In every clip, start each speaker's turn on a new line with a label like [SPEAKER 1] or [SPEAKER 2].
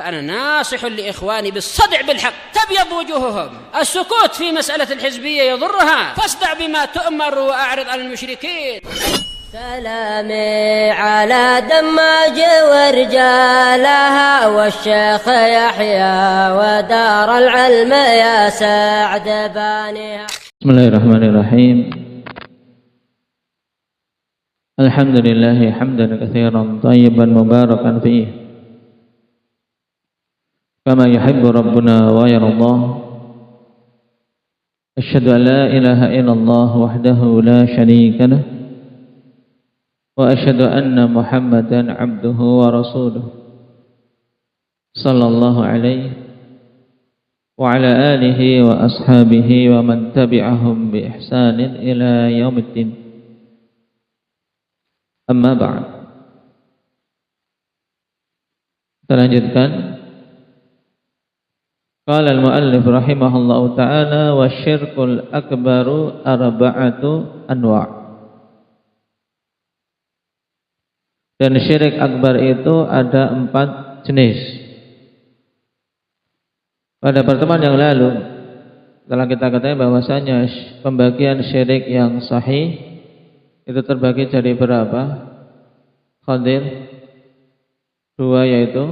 [SPEAKER 1] فأنا ناصح لإخواني بالصدع بالحق تبيض وجوههم. السكوت في مسألة الحزبية يضرها، فاصدع بما تؤمر وأعرض عن المشركين.
[SPEAKER 2] سلامي على دماج ورجالها والشيخ يحيى ودار العلم يا سعد بانيها.
[SPEAKER 3] بسم الله الرحمن الرحيم. الحمد لله حمدا كثيرا طيبا مباركا فيه كما يحب ربنا ويرضى. أشهد أن لا إله إلا الله وحده لا شريك له وأشهد أن محمدا عبده ورسوله صلى الله عليه وعلى آله وأصحابه ومن تبعهم بإحسان إلى يوم الدين. Amma ba'd. Kita lanjutkan. Qala al-muallif rahimahullahu ta'ala wa syirkul akbaru arba'atu anwa'. Dan syirik akbar itu ada 4 jenis. Pada pertemuan yang lalu telah kita katakan bahwasanya pembagian syirik yang sahih itu terbagi jadi berapa? Khadir 2, yaitu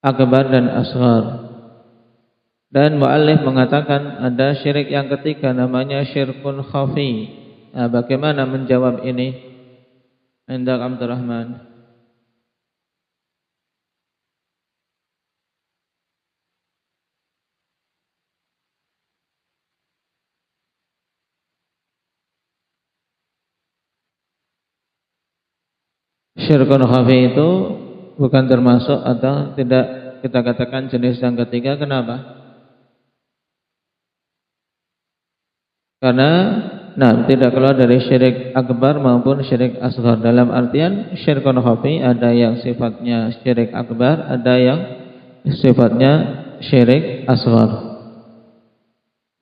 [SPEAKER 3] akbar dan asghar. Dan muallif mengatakan ada syirik yang ketiga namanya syirkun khafi. Nah, bagaimana menjawab ini? Indak Abdurrahman. Syirkun khafi itu bukan termasuk atau tidak kita katakan jenis yang ketiga. Kenapa? Karena tidak keluar dari syirik akbar maupun syirik asghar. Dalam artian syirkun khafi ada yang sifatnya syirik akbar, ada yang sifatnya syirik asghar.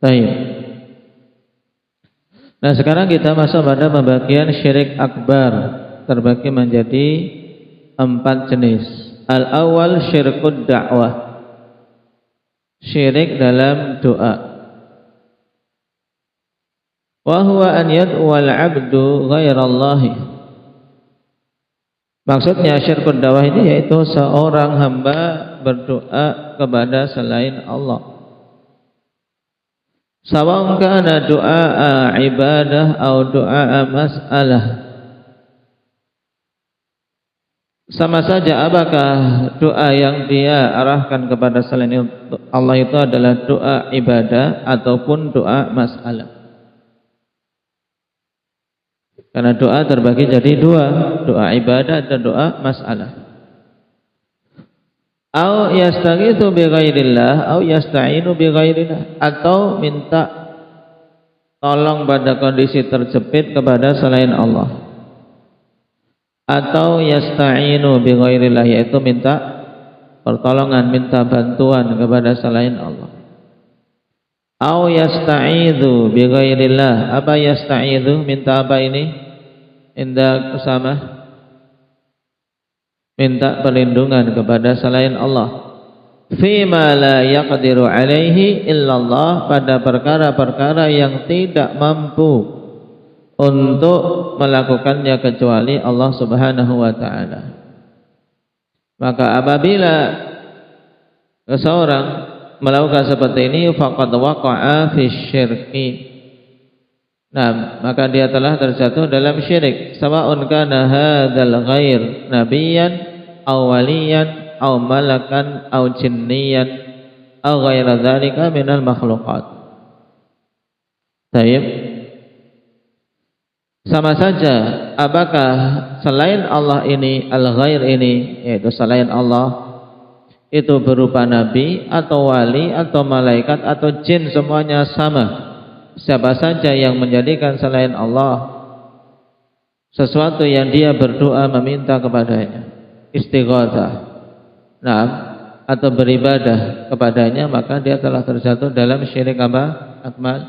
[SPEAKER 3] Baik. Nah, sekarang kita masuk pada pembagian syirik akbar. Terbagi menjadi 4 jenis. Al-awwal syirkud da'wah, syirik dalam doa. Wa huwa an yad'uwal 'abdu ghairallahi. Maksudnya syirkud da'wah ini yaitu seorang hamba berdoa kepada selain Allah. Sawa'un kana du'a ibadah atau du'a mas'alah. Sama saja apakah doa yang dia arahkan kepada selain Allah itu adalah doa ibadah ataupun doa masalah. Karena doa terbagi jadi 2, doa ibadah dan doa masalah. Au yastaghitsu bi ghairillah au yasta'inu bi ghairillah, atau minta tolong pada kondisi terjepit kepada selain Allah. Atau yasta'inu bi ghairillah, yaitu minta pertolongan, minta bantuan kepada selain Allah. Au yasta'idzu bi ghairillah. Apa yasta'idzu? Minta apa ini? Indah Usama. Minta perlindungan kepada selain Allah. Fima la yaqdiru alaihi illallah, pada perkara-perkara yang tidak mampu untuk melakukannya kecuali Allah Subhanahu wa ta'ala. Maka apabila seseorang melakukan seperti ini, faqad waqa'a fi syirki. Nah, maka dia telah terjatuh dalam syirik. Sawa'un kana hadzal ghair nabiyyan aw waliyan aw malakan aw jinniyan aw ghaira dzalika minal makhluqat. Baik. Sama saja apakah selain Allah ini, al-ghair ini, yaitu selain Allah itu berupa nabi atau wali atau malaikat atau jin, semuanya sama. Siapa saja yang menjadikan selain Allah sesuatu yang dia berdoa meminta kepadanya, istighatsah, atau beribadah kepadanya, maka dia telah terjatuh dalam syirik apa? Akbar.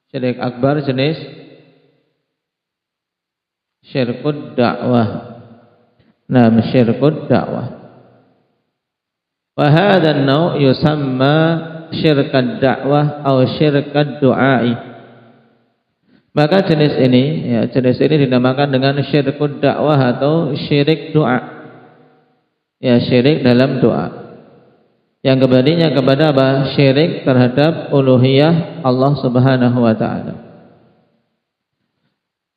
[SPEAKER 3] Syirik akbar jenis syirkud dakwah. Syirkud dakwah. Wa hadha an-naw' yusamma syirkad da'wah atau syirkad du'ai. Maka jenis ini dinamakan dengan syirkud dakwah atau syirik doa. Ya, syirik dalam doa. Yang kembalinya kepada apa? Syirik terhadap uluhiyah Allah Subhanahu wa taala.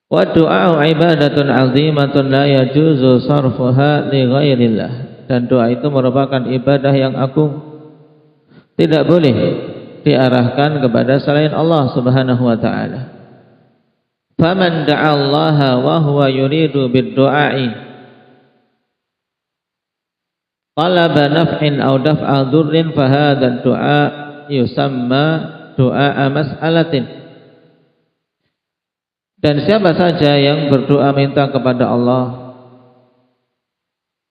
[SPEAKER 3] Wa du'a ibadatun 'azimatun la yajuzu sarfuha li ghairillah. Dan doa itu merupakan ibadah yang agung, tidak boleh diarahkan kepada selain Allah Subhanahu wa taala. Faman da'a Allah wa huwa yuridu bid-du'a'i talaba naf'in aw daf'a dhurrin fa hadha ad-du'a yusamma du'a mas'alatin. Dan siapa saja yang berdoa minta kepada Allah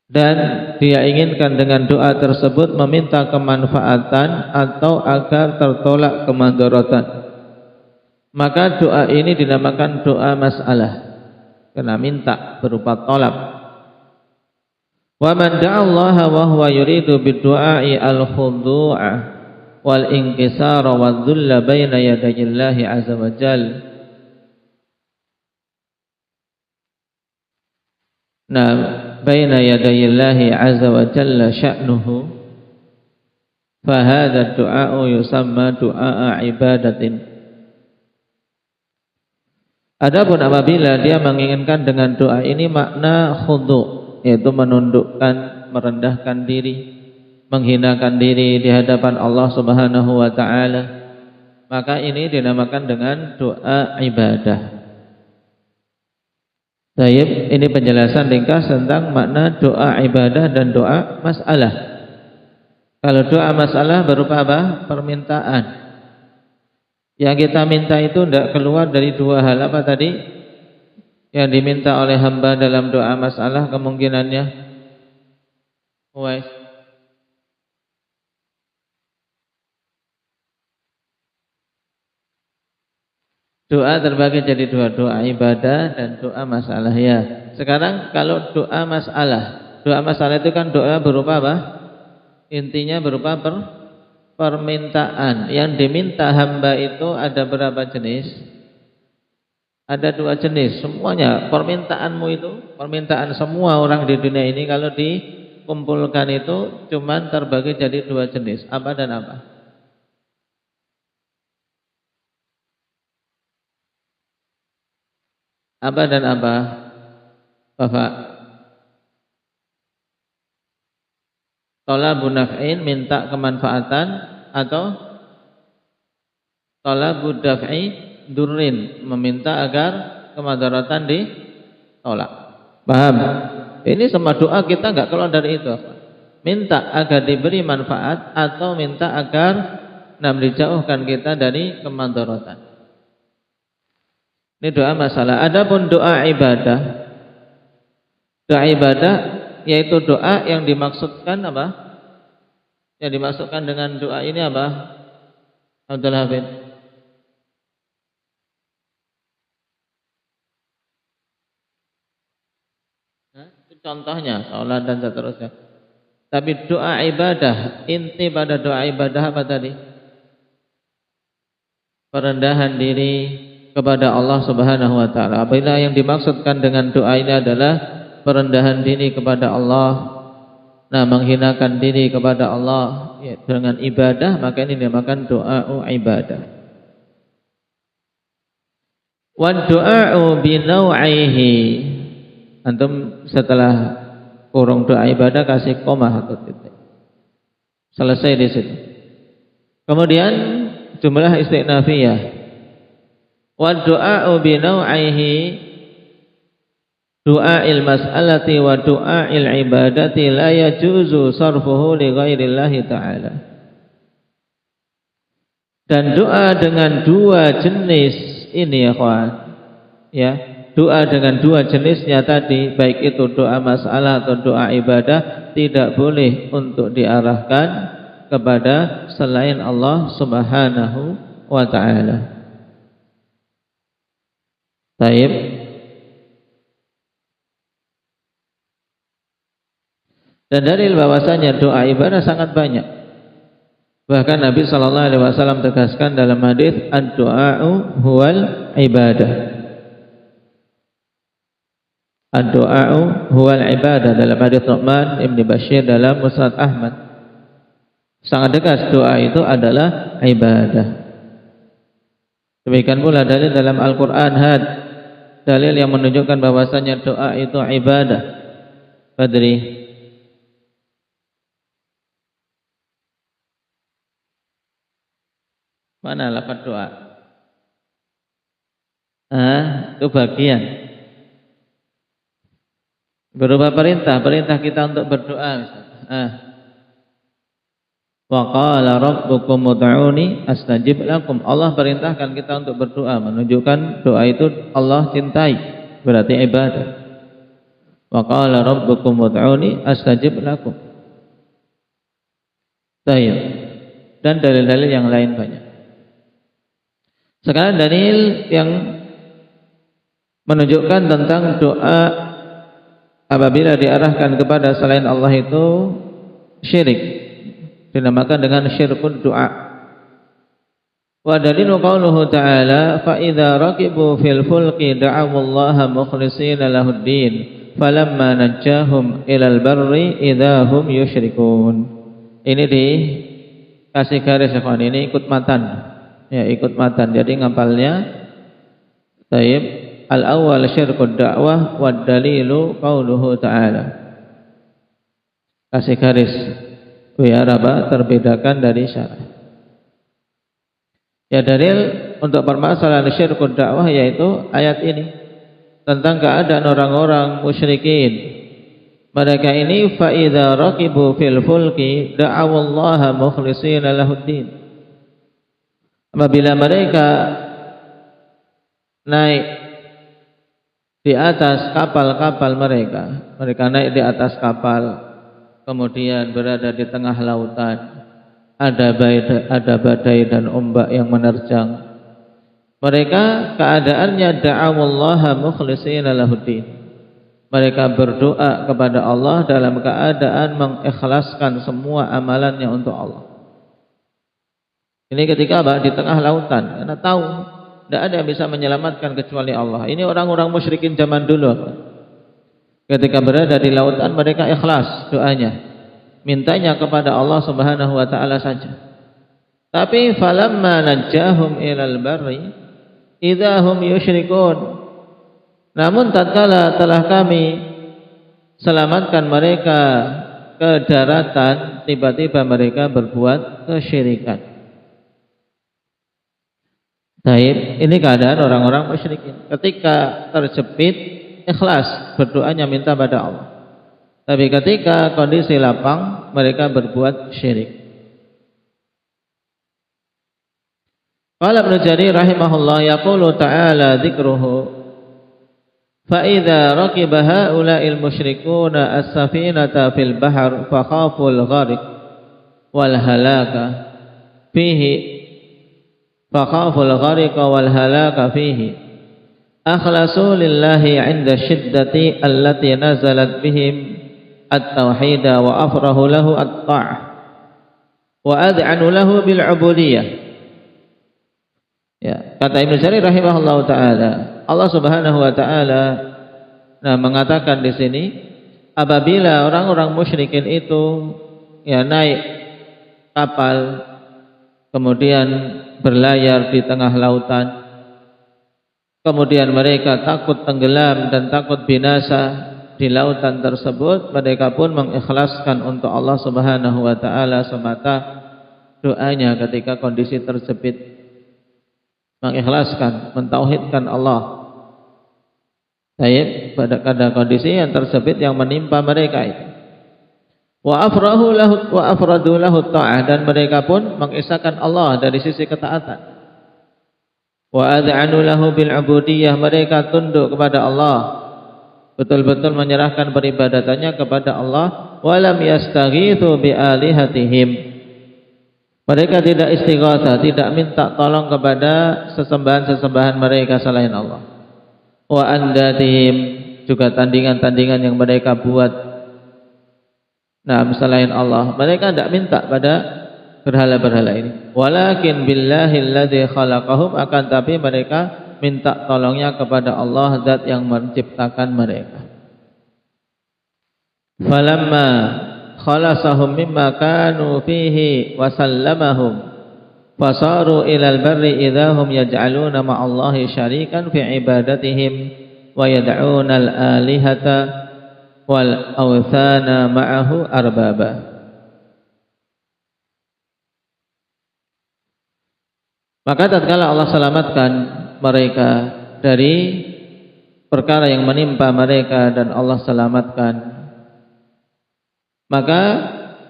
[SPEAKER 3] dan dia inginkan dengan doa tersebut meminta kemanfaatan atau agar tertolak kemandaratan, maka doa ini dinamakan doa mas'alah, karena minta berupa tolak. Wa man da'a Allah wa huwa yuridu bid-du'a'i al-khudu'a wal inkisara wadh-dhulla baina yadayillahi 'azza wa jalla. Nah, baina yadayillahi 'azza wa jalla sya'nuhu fa hadha ad-du'a'u yusamma du'a ibadatin. Adapun apabila dia menginginkan dengan doa ini makna khudu', yaitu menundukkan, merendahkan diri, menghinakan diri di hadapan Allah Subhanahu wa taala, maka ini dinamakan dengan doa ibadah. Baik, ini penjelasan ringkas tentang makna doa ibadah dan doa masalah. Kalau doa masalah berupa apa? Permintaan. Yang kita minta itu tidak keluar dari dua hal apa tadi? Yang diminta oleh hamba dalam doa masalah kemungkinannya Uwais. Doa terbagi jadi dua, doa ibadah dan doa masalah ya. Sekarang kalau doa masalah itu kan doa berupa apa? Intinya berupa permintaan. Yang diminta hamba itu ada berapa jenis? Ada dua jenis. Semuanya permintaanmu itu, permintaan semua orang di dunia ini kalau dikumpulkan itu cuman terbagi jadi dua jenis. Apa dan apa? Apa dan apa, Bapak? Talabun naf'in, minta kemanfaatan, atau talabud daf'i durrin, meminta agar kemadaratan ditolak. Paham? Ini semua doa kita enggak keluar dari itu. Minta agar diberi manfaat atau minta agar dijauhkan kita dari kemadaratan. Ini doa masalah. Adapun doa ibadah yaitu doa yang dimaksudkan apa? Yang dimaksudkan dengan doa ini apa? Abdul Hafid. Itu contohnya, salat dan seterusnya. Tapi doa ibadah, inti pada doa ibadah apa tadi? Perendahan diri kepada Allah Subhanahu wa taala. Apabila yang dimaksudkan dengan doa ini adalah perendahan diri kepada Allah, menghinakan diri kepada Allah ya, dengan ibadah, maka ini dinamakan doa ibadah. Wa du'a'u bi naw'ihi. Antum setelah kurung doa ibadah kasih koma atau titik. Selesai di situ. Kemudian jumlah istinafiyah. Wa du'a'u bi naw'ihi, du'a'il mas'alati wa du'a'il ibadati la yajuzu sarfuhu li ghairillahi ta'ala. Dan doa dengan dua jenis ini ya kawan, ya, doa dengan dua jenisnya tadi, baik itu doa masalah atau doa ibadah, tidak boleh untuk diarahkan kepada selain Allah Subhanahu wa ta'ala. Baik. Dan dalil bahwasanya doa ibadah sangat banyak. Bahkan Nabi sallallahu alaihi wasallam tegaskan dalam hadis ad-du'a'u huwal ibadah. Ad-du'a'u huwal ibadah dalam hadis Nu'man Ibn Bashir dalam Musnad Ahmad. Sangat tegas doa itu adalah ibadah. Demikian pula dalil dalam Al-Qur'an dalil yang menunjukkan bahwasanya doa itu ibadah. Badri. Mana lafaz doa? Itu bagian. Berupa perintah kita untuk berdoa. Wa qala rabbukum ud'uni astajib lakum. Allah perintahkan kita untuk berdoa, menunjukkan doa itu Allah cintai, berarti ibadah. Wa qala rabbukum ud'uni astajib lakum. Baik. Dan dalil-dalil yang lain banyak. Sekarang dalil yang menunjukkan tentang doa apabila diarahkan kepada selain Allah itu syirik, dinamakan dengan syirkun doa. Wa dalilu qauluhu ta'ala fa idza raqibu fil fulki da'awallaha mukhlishina lahud-din falamma najjahum ilal barri idza hum yusyrikun. Ini dikasih garis ya, ini ikut matan. Ya, ikut matan. Jadi ngapalnya taib al-awwal syirkud da'wah wa dalilu qauluhu ta'ala. Kasih garis biar apa? Terbedakan dari syarah. Ya, dalil untuk permasalahan syirkud da'wah yaitu ayat ini tentang keadaan orang-orang musyrikin. Mereka ini fa idza raqibu fil fulki da'awallaha mukhlishina lahuddin. Apabila mereka naik di atas kapal-kapal mereka naik di atas kapal, kemudian berada di tengah lautan, ada badai dan ombak yang menerjang. Mereka keadaannya da'awallaha mukhlishina lahuddin. Mereka berdoa kepada Allah dalam keadaan mengikhlaskan semua amalannya untuk Allah. Ini ketika di tengah lautan, karena tahu tidak ada yang bisa menyelamatkan kecuali Allah. Ini orang-orang musyrikin zaman dulu. Ketika berada di lautan mereka ikhlas doanya, mintanya kepada Allah Subhanahu wa taala saja. Tapi falamma najjahum ilal barri idza hum yusyrikun. Namun tatkala telah kami selamatkan mereka ke daratan, tiba-tiba mereka berbuat kesyirikan. Baik, ini keadaan orang-orang musyrikin. Ketika terjepit, ikhlas berdoanya minta pada Allah. Tapi ketika kondisi lapang, mereka berbuat syirik. Qala Ibnu Jarir rahimahullah yaqulu ta'ala dzikruhu fa idza raqiba haula'il musyrikuuna as-safinata fil bahr fa khaful gharq wal halaka fihi فخافوا الغرق والهلاك فيه أخلصوا لله عند الشدة التي نزلت بهم التوحيد وأفرحوا له الطاعة وأذعنوا له بالعبودية. Ya, kata Ibnu Jarir rahimahullah taala, Allah Subhanahu wa taala mengatakan di sini apabila orang-orang musyrikin itu ya naik kapal kemudian berlayar di tengah lautan, kemudian mereka takut tenggelam dan takut binasa di lautan tersebut, mereka pun mengikhlaskan untuk Allah Subhanahu wa taala semata doanya ketika kondisi terjepit, mengikhlaskan, mentauhidkan Allah. Baik, pada kondisi yang tersebit yang menimpa mereka itu. Wa afradu lahu ta'ah, dan mereka pun mengisahkan Allah dari sisi ketaatan. Wa ad'anu lahu bil ubudiyah, mereka tunduk kepada Allah, betul-betul menyerahkan peribadatannya kepada Allah. Wa lam yastaghitsu bi alihatihim, mereka tidak istighatsah, tidak minta tolong kepada sesembahan-sesembahan mereka selain Allah. Wa andatihim, juga tandingan-tandingan yang mereka buat. Nah, selain Allah, mereka tidak minta pada berhala-berhala ini. Walakin billahi alladzi khalaqahum, akan tapi mereka minta tolongnya kepada Allah, zat yang menciptakan mereka. Falamma khalasahum mimma kanu fihi wa sallamahum fasaru ilal barri idahum yaj'aluna ma'allahi syarikan fi ibadatihim wa yad'una al-alihata wal awthana ma'ahu arbaba. Maka tatkala Allah selamatkan mereka dari perkara yang menimpa mereka dan Allah selamatkan, maka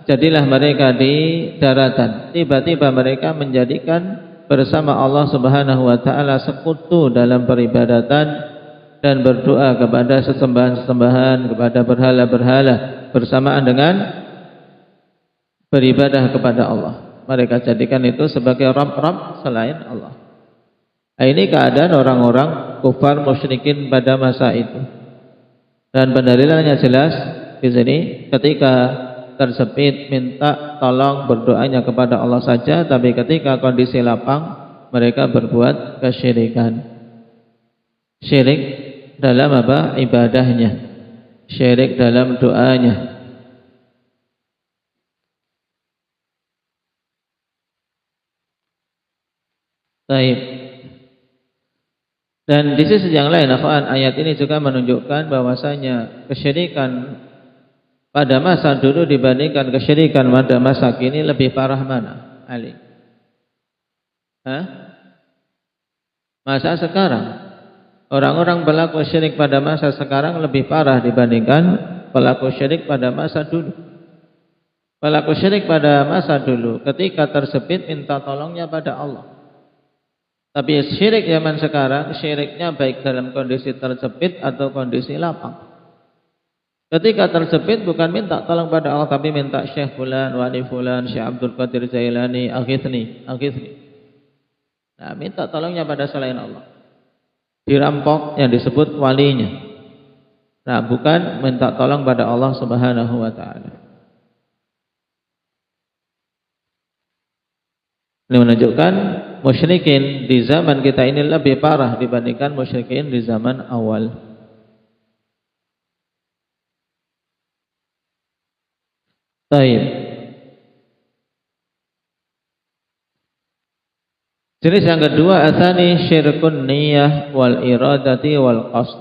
[SPEAKER 3] jadilah mereka di daratan. Tiba-tiba mereka menjadikan bersama Allah Subhanahu wa taala sekutu dalam peribadatan dan berdoa kepada sesembahan-sesembahan, kepada berhala-berhala bersamaan dengan beribadah kepada Allah. Mereka jadikan itu sebagai Rabb-Rabb selain Allah. Nah, ini keadaan orang-orang kufar musyrikin pada masa itu. Dan pendalilannya jelas di sini, ketika tersepit minta tolong berdoanya kepada Allah saja, tapi ketika kondisi lapang mereka berbuat kesyirikan. Syirik dalam apa? Ibadahnya. Syirik dalam doanya. Baik. Dan di sisi yang lain, akhwan, ayat ini juga menunjukkan bahwasanya kesyirikan pada masa dulu dibandingkan kesyirikan pada masa kini lebih parah mana? Ali? Masa sekarang. Orang-orang pelaku syirik pada masa sekarang lebih parah dibandingkan pelaku syirik pada masa dulu. Pelaku syirik pada masa dulu ketika tersepit minta tolongnya pada Allah. Tapi syirik zaman sekarang, syiriknya baik dalam kondisi tersepit atau kondisi lapang. Ketika tersepit bukan minta tolong pada Allah, tapi minta Syekh Fulan, Wali Fulan, Syekh Abdul Qadir Jailani, aghithni. Nah, minta tolongnya pada selain Allah. Dirampok yang disebut walinya. Nah, bukan minta tolong pada Allah Subhanahu wa taala. Ini menunjukkan musyrikin di zaman kita ini lebih parah dibandingkan musyrikin di zaman awal. Baik. Jenis yang kedua, atsani syirkun niyah wal iradati wal qasd.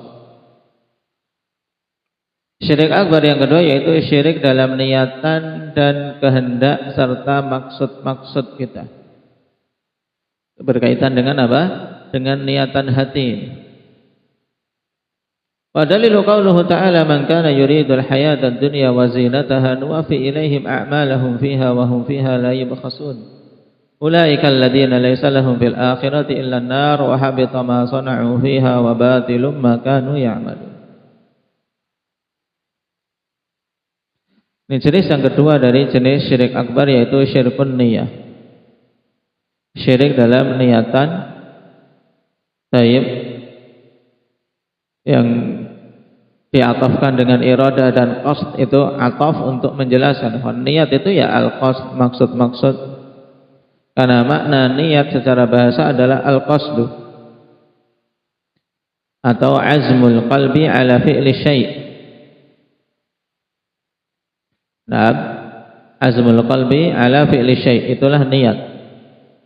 [SPEAKER 3] Syirik akbar yang kedua yaitu syirik dalam niatan dan kehendak serta maksud-maksud kita. Berkaitan dengan apa? Dengan niatan hati. Wa dalilu qauluhu ta'ala man kana yuridul hayatad dunya wa zinataha nuwaffi ilaihim a'malahum fiha wa hum fiha la yubkhasun. Ulaika alladziina laysa lahum fil akhirati illa an-nar wa habita ma sana'u fiha wa batilum ma kanu ya'malun. Ini jenis yang kedua dari jenis syirik akbar yaitu syirkun niyah. Syirik dalam niatan taib yang diatafkan dengan iradah dan qasd, itu ataf untuk menjelaskan. Niat itu ya al-qasd, maksud-maksud. Karena makna niat secara bahasa adalah al-qasdu atau azmul qalbi ala fi'li syai'. Nah, azmul qalbi ala fi'li syai', itulah niat.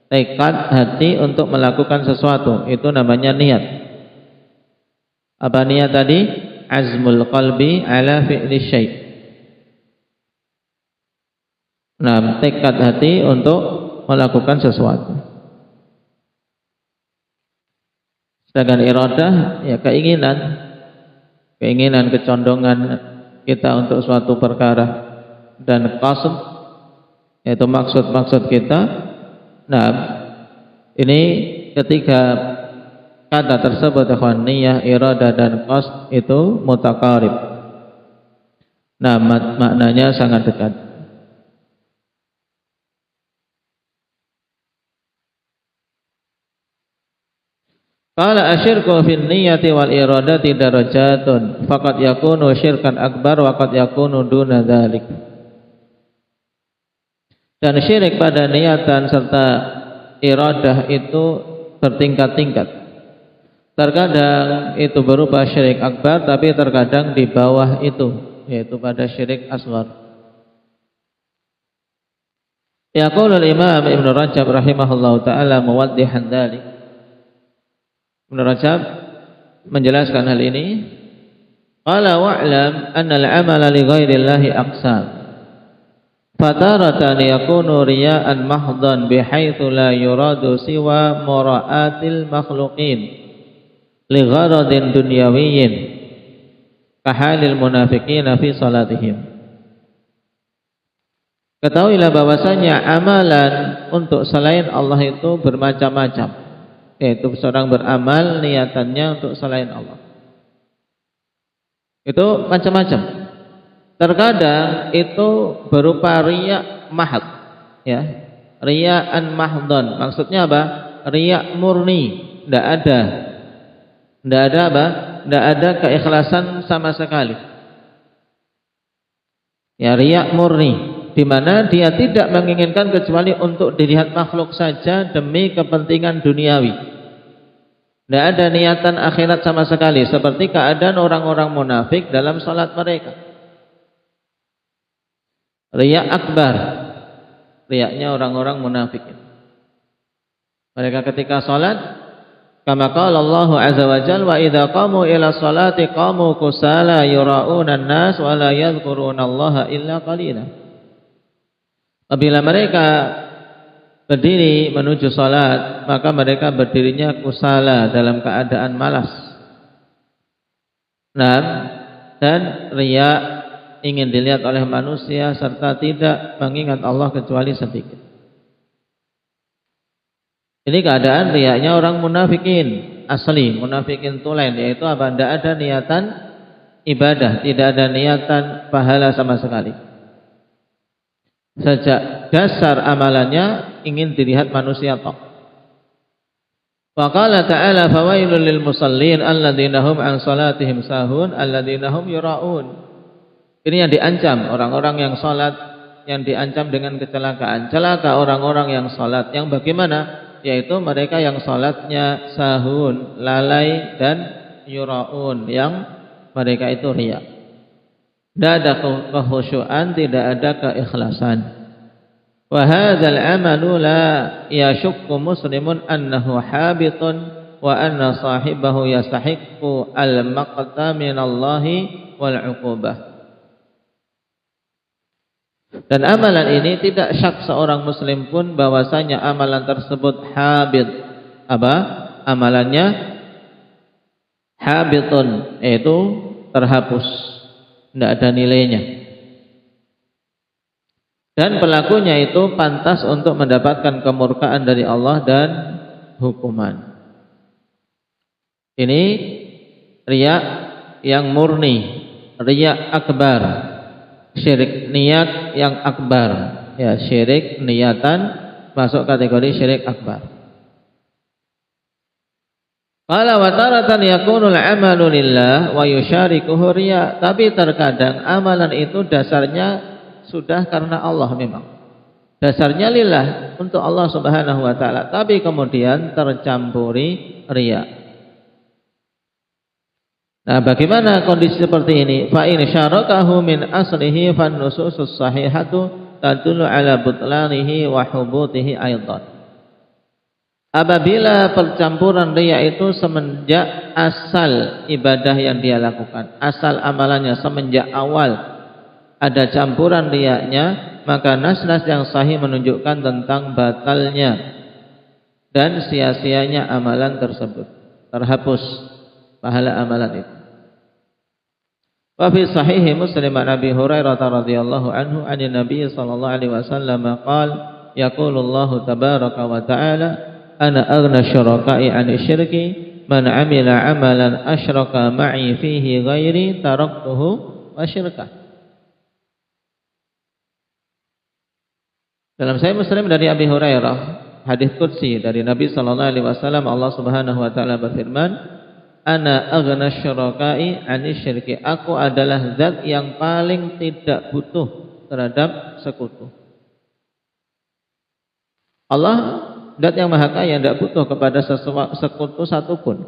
[SPEAKER 3] Tekad hati untuk melakukan sesuatu, itu namanya niat. Apa niat tadi? Azmul qalbi ala fi'li syai'. Nah, tekad hati untuk melakukan sesuatu. Sedangkan iradah ya keinginan, kecondongan kita untuk suatu perkara, dan qasd yaitu maksud-maksud kita. Nah, ini ketika kata tersebut niyah, iradah dan qasd itu mutaqarib. Nah, maknanya sangat dekat. Qala asyirku fin niyyati wal iradati darajatun faqad yakunu syirkan akbar wa qad yakunu duna dzalik. Dan syirik pada niatan serta iradah itu bertingkat-tingkat. Terkadang itu berupa syirik akbar, tapi terkadang di bawah itu, yaitu pada syirik asghar. Yaqulul Imam Ibn Rajab rahimahullahu ta'ala muwaddihan dzalik. Ibn Rajab menjelaskan hal ini. Qala wa'lam anna al-amala li ghairillahi aqsam. Fataratan yakunu riya'an mahdhan bihaitsu la yuradu siwa mura'atil makhluqin li gharadin dunyawiyyin kahalil munafiqina fi salatihim. Ketahuilah bahwasanya amalan untuk selain Allah itu bermacam-macam, yaitu seorang beramal niatannya untuk selain Allah itu macam-macam. Terkadang itu berupa riya mahad, ya, riyaan mahdon. Maksudnya apa? Riya murni, tidak ada apa? Tidak ada keikhlasan sama sekali. Ya, riya murni, di mana dia tidak menginginkan kecuali untuk dilihat makhluk saja demi kepentingan duniawi. Tidak ada niatan akhirat sama sekali, seperti keadaan orang-orang munafik dalam salat mereka. Riya akbar, riyaknya orang-orang munafik. Mereka ketika salat, kama qala Allah azza wa jalla, wa idza qamu ila salati qamu kusala yura'una an-nas wa la yadhkuruna Allah illa qalila. Apabila mereka berdiri menuju salat, maka mereka berdirinya kusala, dalam keadaan malas. Nah, dan riya, ingin dilihat oleh manusia serta tidak mengingat Allah kecuali sedikit. Ini keadaan riyanya orang munafikin asli, munafikin tulen, yaitu apa? Tidak ada niatan ibadah, tidak ada niatan pahala sama sekali. Sejak dasar amalannya ingin dilihat manusia tok. Wa qala ta'ala fawailul lil musallin alladzina hum an salatihim sahun alladzina hum yura'un. Ini yang diancam orang-orang yang salat, yang diancam dengan kecelakaan. Celaka orang-orang yang salat, yang bagaimana? Yaitu mereka yang salatnya sahun, lalai, dan yura'un, yang mereka itu riya. Tidak ada kekhusyuan, tidak ada keikhlasan. Wa hadzal amalu la yashukku muslimun annahu habitun wa anna sahibahu yastahiqqu al-maqta minallahi wal 'uqubah. Dan amalan ini tidak syak seorang muslim pun bahwasanya amalan tersebut habit. Apa? Amalannya habitun, yaitu terhapus, tidak ada nilainya. Dan pelakunya itu pantas untuk mendapatkan kemurkaan dari Allah dan hukuman. Ini riya yang murni, riya akbar. Syirik niat yang akbar, ya, syirik niatan masuk kategori syirik akbar. Qala wa taratan yakunu al-amalu lillah wa yusyarikuhu riya. Tapi terkadang amalan itu dasarnya sudah karena Allah memang. Dasarnya lillah, untuk Allah Subhanahu wa taala, tapi kemudian tercampuri riya. Nah, bagaimana kondisi seperti ini? Fa in syarakahu min aslihi fan nususus sahihatu tadullu ala butlanihi wa hubutihi aidan. Apabila percampuran riya itu semenjak asal ibadah yang dia lakukan, asal amalannya, semenjak awal ada campuran riyanya, maka nas-nas yang sahih menunjukkan tentang batalnya dan sia-sianya amalan tersebut, terhapus pahala amalan itu. Wa fi sahih Muslim an Abi Hurairah radhiyallahu anhu an Nabi sallallahu alaihi wasallam qala yaqulu Allah tabaraka wa ta'ala ana aghna syuraka'i 'ani syirki man 'amila 'amalan asyraka ma'i fihi ghairi taraktuhu wa syirkah. Dalam Sahih Muslim dari Abi Hurairah, hadis qudsi dari Nabi sallallahu alaihi wasallam, Allah Subhanahu wa taala berfirman, ana aghna syuraka'i 'ani syirki. Aku adalah zat yang paling tidak butuh terhadap sekutu. Allah zat yang maha kaya, tidak butuh kepada sekutu satupun.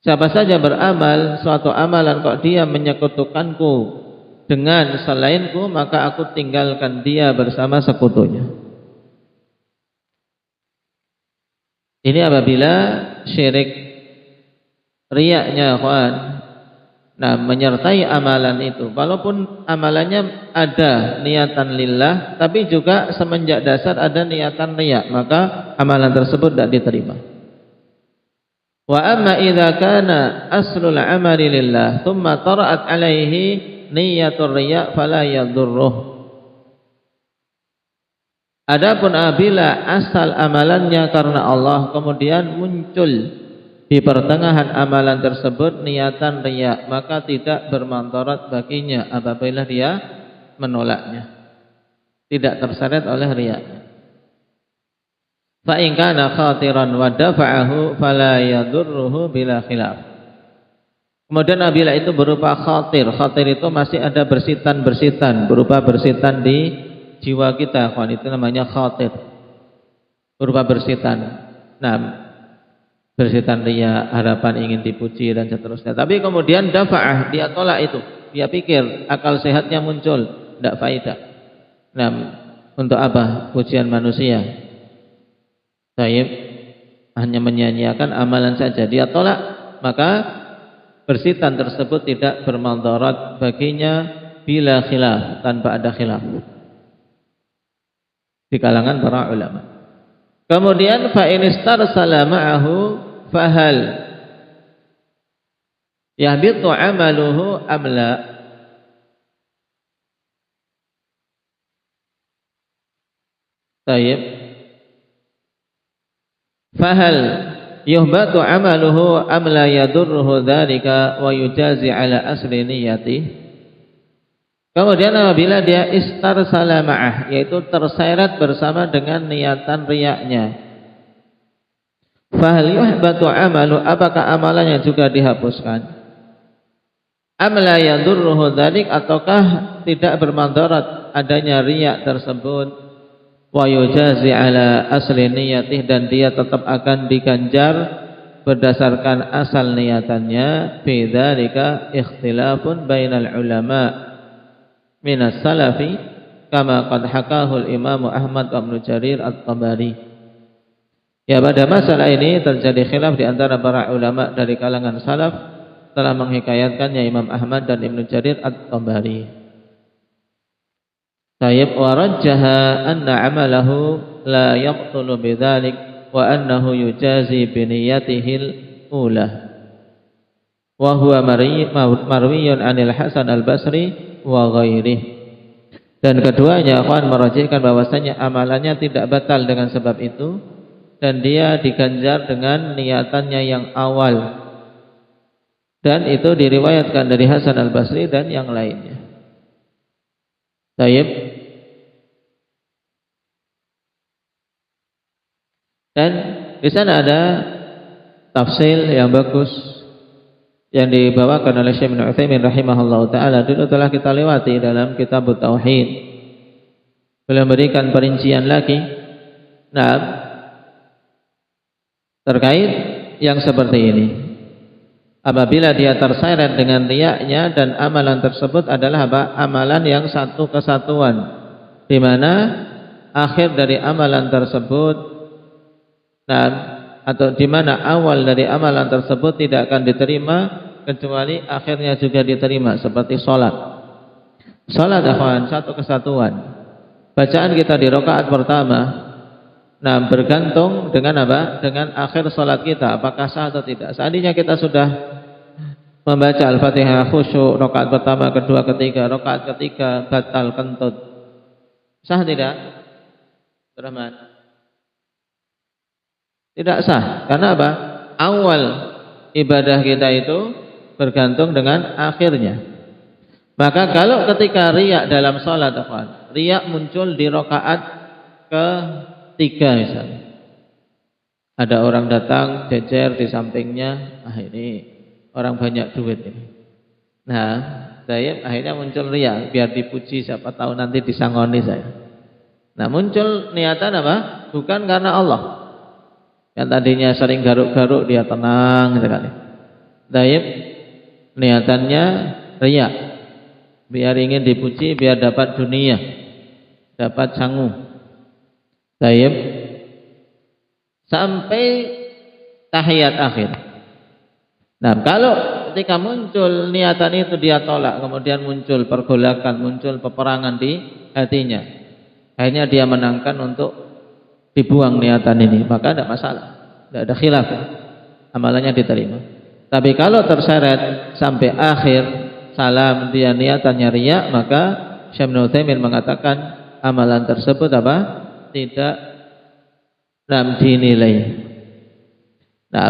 [SPEAKER 3] Siapa saja beramal suatu amalan kok dia menyekutukanku dengan selainku, maka aku tinggalkan dia bersama sekutunya. Ini apabila syirik riyaknya kawan, nah menyertai amalan itu, walaupun amalannya ada niatan lillah, tapi juga semenjak dasar ada niatan riyak, maka amalan tersebut tidak diterima. Wa amma idza kana aslul amali lillah thumma tara'at alaihi niyatur riya fala yadurruh. Adapun apabila asal amalannya karena Allah, kemudian muncul di pertengahan amalan tersebut niatan riya, maka tidak bermandarat baginya apabila dia menolaknya, tidak terseret oleh riyanya. Fa in kana khatiran wa dafa'ahu fala yadurruhu bila khilaf. Kemudian apabila itu berupa khatir itu masih ada bersitan berupa bersitan di jiwa kita, itu namanya khatir, berupa bersitan. Nah, bersitan riya, harapan ingin dipuji dan seterusnya. Tapi kemudian dafa'ah, dia tolak itu. Dia pikir akal sehatnya muncul, tidak faedah. Nah, untuk apa pujian manusia? Taib hanya menyanyiakan amalan saja. Dia tolak, maka bersitan tersebut tidak bermandarat baginya bila khilaf, tanpa ada khilaf di kalangan para ulama. Kemudian fa in istarsala ma'ahu fahal yahbitu amaluhu am la. Tayyib. Fahal yuhbatu amaluhu am la yadurruhu dzalika wa yujazi ala asli niyyati. Kemudian apabila dia istarsala ma'ah, yaitu terseret bersama dengan niatan riyaknya, fahal yuhbatu amalu, apakah amalannya juga dihapuskan? Am la yadurruhu dzalik, ataukah tidak bermandarat adanya riyak tersebut? Wa yujazi ala asli niyatih, dan dia tetap akan diganjar berdasarkan asal niatannya. Fi dzalika ikhtilafun bainal ulama minas salafi kama qad hakahu al-Imam Ahmad wa Ibnu Jarir at-Tabari. Ya, pada masalah ini terjadi khilaf di antara para ulama dari kalangan salaf, telah menghikayatkannya Imam Ahmad dan Ibnu Jarir at-Tabari. Tayyib wa rajjaha anna amalahu la yaqtulu bidzalik wa annahu yujazi bi niyyatihil ula. Wa huwa marwiyun 'anil Hasan al-Basri wa ghairih. Dan keduanya akan merajihkan bahwasanya amalannya tidak batal dengan sebab itu, dan dia diganjar dengan niatannya yang awal, dan itu diriwayatkan dari Hasan al-Basri dan yang lainnya. Tayyib. Dan di sana ada tafsil yang bagus yang dibawakan oleh Syekh Ibnu Utsaimin rahimahullahu taala, dulu telah kita lewati dalam kitab Tauhid. Beliau memberikan perincian lagi terkait yang seperti ini. Apabila dia terseret dengan riyaknya dan amalan tersebut adalah amalan yang satu kesatuan, di mana akhir dari amalan tersebut atau di mana awal dari amalan tersebut tidak akan diterima kecuali akhirnya juga diterima, seperti sholat. Sholat akhwan satu kesatuan. Bacaan kita di rakaat pertama bergantung dengan apa? Dengan akhir sholat kita, apakah sah atau tidak. Seandainya kita sudah membaca Al-Fatihah khusyuk rakaat pertama, kedua, ketiga, rakaat ketiga batal kentut, sah tidak? Rahman. Tidak sah. Karena apa? Awal ibadah kita itu bergantung dengan akhirnya. Maka kalau ketika riyak dalam sholat, riyak muncul di rakaat ketiga misalnya, ada orang datang jejer di sampingnya, ini orang banyak duit ini. Saya akhirnya muncul riyak, biar dipuji, siapa tahu nanti disangoni saya. Muncul niatan apa? bukan karena Allah. Yang tadinya sering garuk-garuk dia tenang sekali. Taib, niatannya riya, biar ingin dipuji, biar dapat dunia, dapat sangu. Taib, sampai tahiyat akhir. Nah, kalau ketika muncul niatan itu dia tolak, kemudian muncul pergolakan, muncul peperangan di hatinya, akhirnya dia menangkan untuk dibuang niatan ini, maka tidak masalah, tidak ada khilaf, amalannya diterima. Tapi kalau terseret sampai akhir salam dia niatannya riya, maka Syekh Ibnu Utsaimin mengatakan amalan tersebut apa? Tidak dinilai. Nah,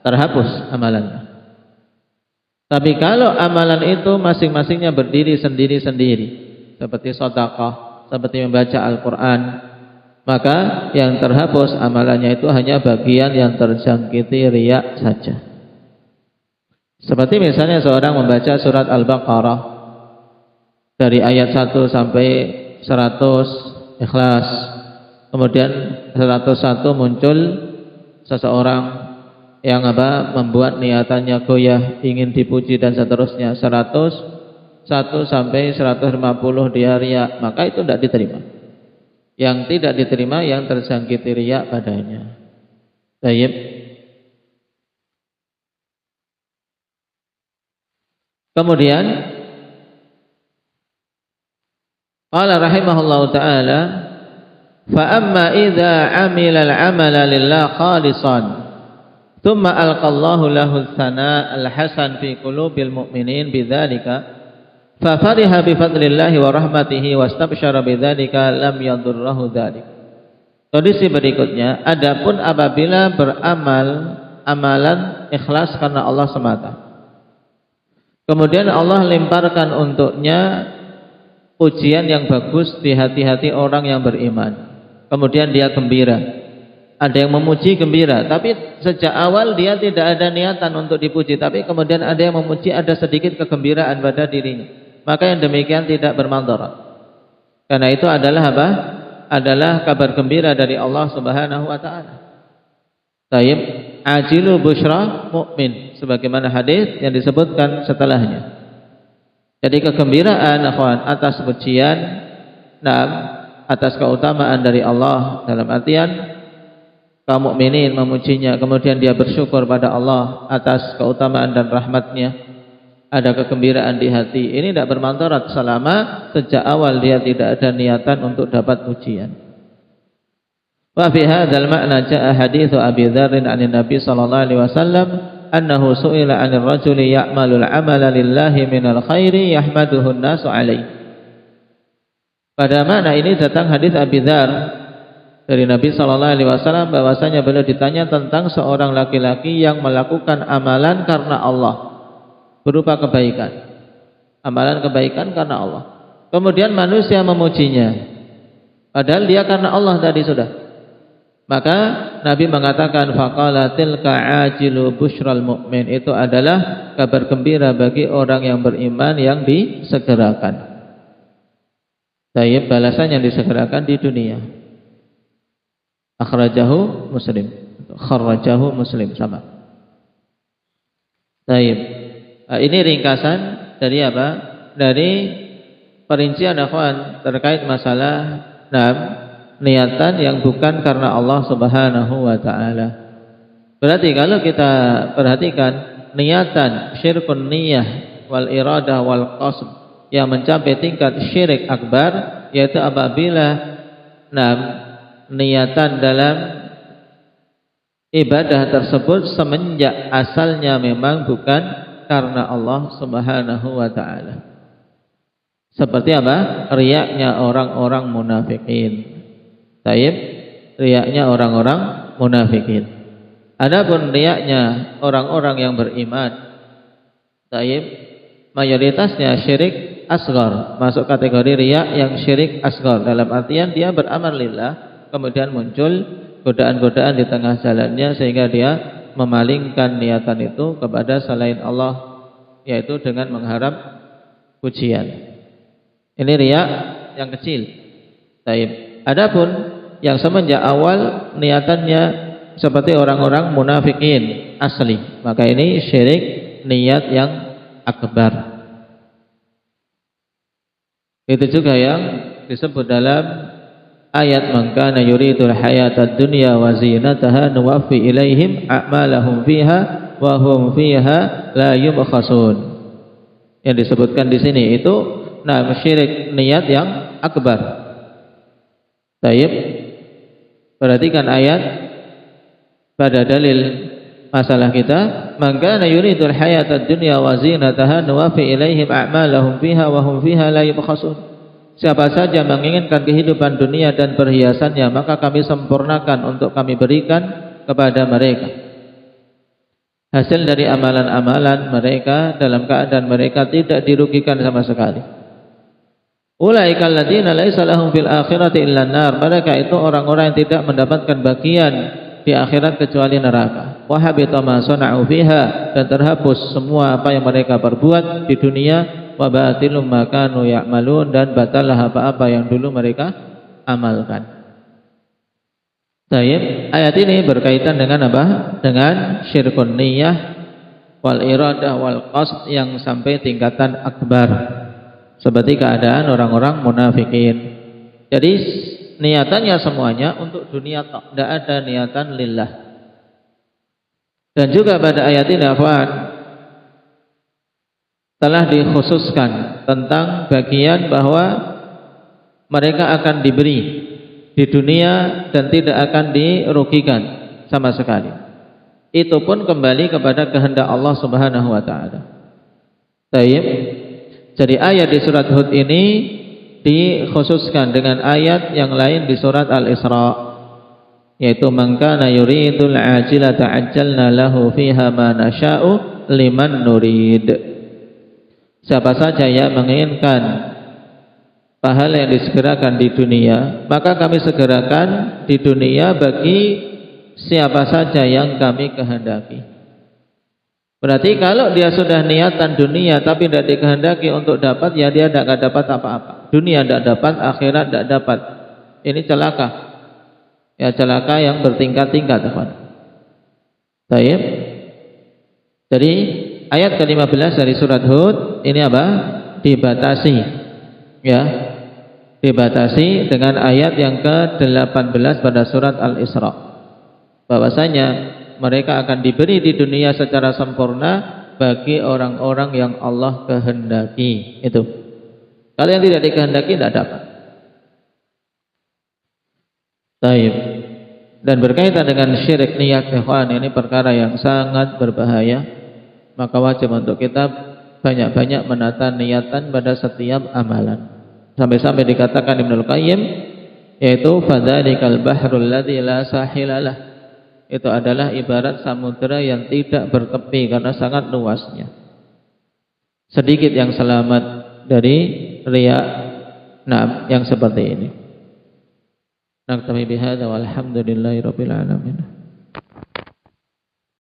[SPEAKER 3] terhapus amalannya. Tapi kalau amalan itu masing-masingnya berdiri sendiri-sendiri, seperti sedekah, seperti membaca Al-Quran, maka yang terhapus amalannya itu hanya bagian yang terjangkiti riya saja. Seperti misalnya seorang membaca surat Al-Baqarah dari ayat 1 sampai 100 Ikhlas, kemudian 101 muncul seseorang yang membuat niatannya goyah, ingin dipuji dan seterusnya, 101 sampai 150 dia riya, maka itu tidak diterima. Yang tidak diterima yang tersangkiti riya padanya. Baik. Kemudian qala rahimahullahu taala, fa amma idza amila al-amala lillah khalisan thumma alqallahu lahu al-thana al-hasan fi qulubil mu'minin bidzalika fa fariha bi fadlillahi wa rahmatihi wastabsyara bidzalika lam yadurruhu dzalik. Kondisi berikutnya, adapun apabila beramal amalan ikhlas karena Allah semata, kemudian Allah lemparkan untuknya pujian yang bagus di hati-hati orang yang beriman, kemudian dia gembira. Ada yang memuji gembira, tapi sejak awal dia tidak ada niatan untuk dipuji, tapi kemudian ada yang memuji, ada sedikit kegembiraan pada dirinya, maka yang demikian tidak bermandarat. Karena itu adalah apa? Adalah kabar gembira dari Allah Subhanahu wa taala. Taib, ajilu busyra mukmin, sebagaimana hadis yang disebutkan setelahnya. Jadi kegembiraan akhwan atas pujian, atas keutamaan dari Allah, dalam artian kaum mukminin memujinya, kemudian dia bersyukur pada Allah atas keutamaan dan rahmatnya, ada kegembiraan di hati, ini tidak bermandarat selama sejak awal dia tidak ada niatan untuk dapat pujian. Wa fi hadzal ma'na jaa haditsu Abi Dzar 'an Nabi sallallahu alaihi wasallam annahu su'ila 'anil rajuli ya'malul 'amala lillahi minal khairi yahmaduhu an-nasu 'alaihi. Pada makna ini datang hadis Abi Dzar dari Nabi sallallahu alaihi wasallam bahwasanya beliau ditanya tentang seorang laki-laki yang melakukan amalan karena Allah berupa kebaikan. Amalan kebaikan karena Allah. Kemudian manusia memujinya. Padahal dia karena Allah tadi sudah. Maka Nabi mengatakan faqala tilka ajilu busyral mu'min, itu adalah kabar gembira bagi orang yang beriman yang disegerakan. Tayyib, balasan yang disegerakan di dunia. Akhrajahu Muslim, kharrajahu Muslim, sama. Tayyib. Ini ringkasan dari apa? Dari perincian akhwan terkait masalah niatan yang bukan karena Allah Subhanahu wa taala. Berarti kalau kita perhatikan niatan syirkun niyah wal iradah wal qasd yang mencapai tingkat syirik akbar, yaitu apabila niatan dalam ibadah tersebut semenjak asalnya memang bukan karena Allah Subhanahu wa taala. Seperti apa? Riyaknya orang-orang munafikin. Taib, riyaknya orang-orang munafikin. Adapun riyaknya orang-orang yang beriman, taib, mayoritasnya syirik asghar, masuk kategori riyak yang syirik asghar, dalam artian dia beramal lillah, kemudian muncul godaan-godaan di tengah jalannya sehingga dia memalingkan niatan itu kepada selain Allah, yaitu dengan mengharap pujian. Ini riya yang kecil. Taib. Adapun yang semenjak awal niatannya seperti orang-orang munafikin asli, maka ini syirik niat yang akbar. Itu juga yang disebut dalam ayat man kana yuridul hayatad dunya wa zinataha nuwaffi ilaihim a'malahum fiha wa hum fiha la yubkhasun. Yang disebutkan di sini itu syirik niat yang akbar. Baik. Perhatikan ayat pada dalil masalah kita, man kana yuridul hayatad dunya wa zinataha nuwaffi ilaihim a'malahum fiha wa hum fiha la yubkhasun. Siapa saja menginginkan kehidupan dunia dan perhiasannya, maka kami sempurnakan untuk kami berikan kepada mereka hasil dari amalan-amalan mereka dalam keadaan mereka tidak dirugikan sama sekali. Ulaikal ladzina laisa lahum fil akhirati illa an-nar. Mereka itu orang-orang yang tidak mendapatkan bagian di akhirat kecuali neraka. Wa habita ma sana'u fiha, dan terhapus semua apa yang mereka perbuat di dunia. Wa batilum ma kanu ya'malun, dan batalah apa-apa yang dulu mereka amalkan. Baik, ayat ini berkaitan dengan apa? Dengan syirkun niyah wal iradah wal qasd yang sampai tingkatan akbar, seperti keadaan orang-orang munafikin. Jadi niatannya semuanya untuk dunia, tidak ada niatan lillah. Dan juga pada ayat ini telah dikhususkan tentang bagian bahwa mereka akan diberi di dunia dan tidak akan dirugikan sama sekali. Itu pun kembali kepada kehendak Allah Subhanahu wa taala. Baik. Jadi ayat di surat Hud ini dikhususkan dengan ayat yang lain di surat Al-Isra, yaitu man kana yuridul ajilata ajjalna lahu fiha ma nasha'u liman nurid. Siapa saja yang menginginkan pahala yang disegerakan di dunia, maka kami segerakan di dunia bagi siapa saja yang kami kehendaki. Berarti kalau dia sudah niatan dunia tapi tidak dikehendaki untuk dapat, ya dia tidak dapat apa-apa. Dunia tidak dapat, akhirat tidak dapat. Ini celaka. Ya, celaka yang bertingkat-tingkat, teman. Baik. Jadi ayat ke-15 dari surat Hud ini apa? Dibatasi. Ya. Dibatasi dengan ayat yang ke-18 pada surat Al-Isra. Bahwasanya mereka akan diberi di dunia secara sempurna bagi orang-orang yang Allah kehendaki. Itu. Kalau yang tidak dikehendaki tidak dapat. Baik. Dan berkaitan dengan syirik niat, ikhwan, ini perkara yang sangat berbahaya. Maka wajib untuk kita banyak-banyak menata niatan pada setiap amalan. Sampai-sampai dikatakan Ibnul Qayyim, yaitu fadzalikal bahrul ladzi la sahilalah. Itu adalah ibarat samudera yang tidak bertepi karena sangat luasnya. Sedikit yang selamat dari riya yang seperti ini. Naktabi bihadza walhamdulillahirabbil alamin.